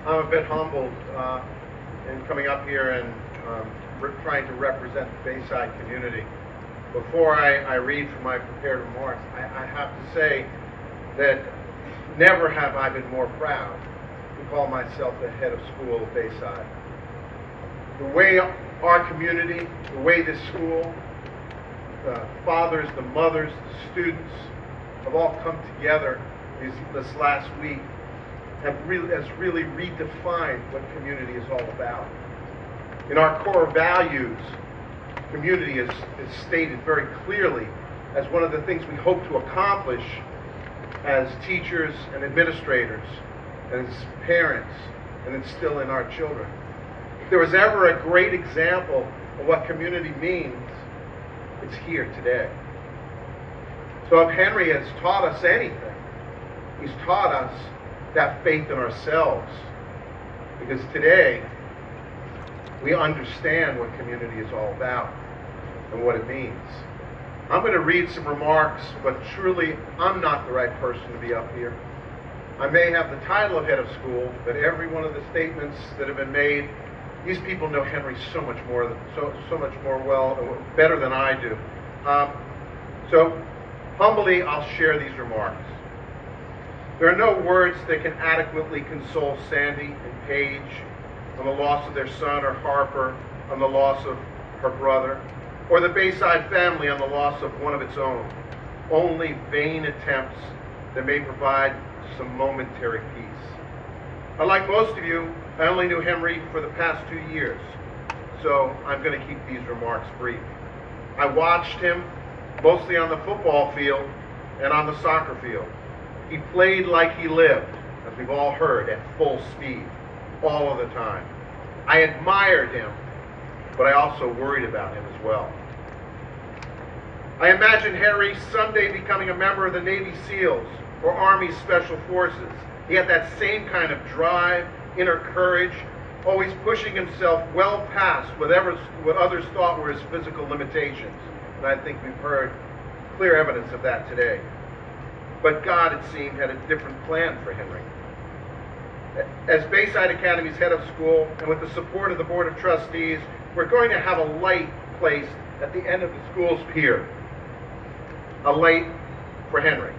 I'm a bit humbled in coming up here and trying to represent the Bayside community. Before I read from my prepared remarks, I have to say that never have I been more proud to call myself the head of school at Bayside. The way our community, the way this school, the fathers, the mothers, the students have all come together this last week has really redefined what community is all about. In our core values, community is stated very clearly as one of the things we hope to accomplish as teachers and administrators, and as parents, and instill in our children. If there was ever a great example of what community means, it's here today. So if Henry has taught us anything, he's taught us to have faith in ourselves. Because today, we understand what community is all about and what it means. I'm going to read some remarks, but truly, I'm not the right person to be up here. I may have the title of head of school, but every one of the statements that have been made, these people know Henry so much more better than I do. So humbly, I'll share these remarks. There are no words that can adequately console Sandy and Paige on the loss of their son, or Harper on the loss of her brother, or the Bayside family on the loss of one of its own. Only vain attempts that may provide some momentary peace. Unlike most of you, I only knew Henry for the past 2 years, so I'm going to keep these remarks brief. I watched him mostly on the football field and on the soccer field. He played like he lived, as we've all heard, at full speed, all of the time. I admired him, but I also worried about him as well. I imagined Henry someday becoming a member of the Navy SEALs or Army Special Forces. He had that same kind of drive, inner courage, always pushing himself well past what others thought were his physical limitations. And I think we've heard clear evidence of that today. But God, it seemed, had a different plan for Henry. As Bayside Academy's head of school, and with the support of the Board of Trustees, we're going to have a light placed at the end of the school's pier. A light for Henry.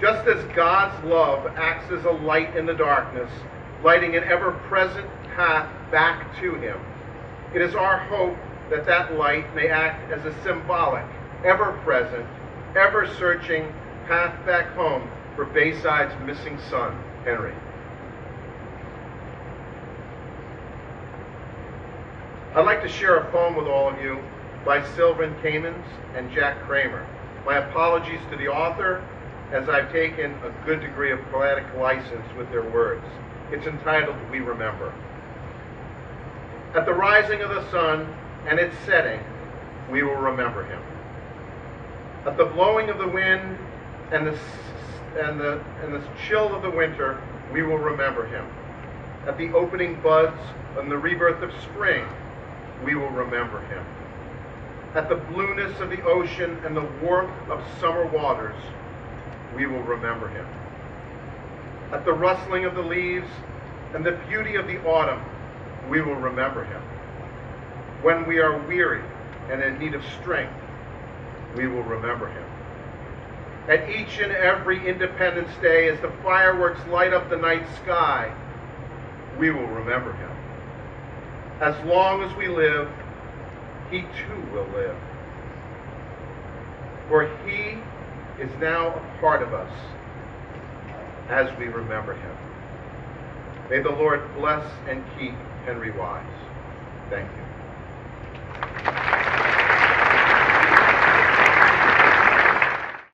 Just as God's love acts as a light in the darkness, lighting an ever-present path back to Him, it is our hope that that light may act as a symbolic, ever-present, ever-searching path back home for Bayside's missing son, Henry. I'd like to share a poem with all of you by Sylvan Kamens and Jack Kramer. My apologies to the author, as I've taken a good degree of poetic license with their words. It's entitled, We Remember. At the rising of the sun and its setting, we will remember him. At the blowing of the wind and the chill of the winter, we will remember him. At the opening buds and the rebirth of spring, we will remember him. At the blueness of the ocean and the warmth of summer waters, we will remember him. At the rustling of the leaves and the beauty of the autumn, we will remember him. When we are weary and in need of strength, we will remember him. At each and every Independence Day, as the fireworks light up the night sky, we will remember him. As long as we live, he too will live. For he is now a part of us as we remember him. May the Lord bless and keep Henry Wise. Thank you.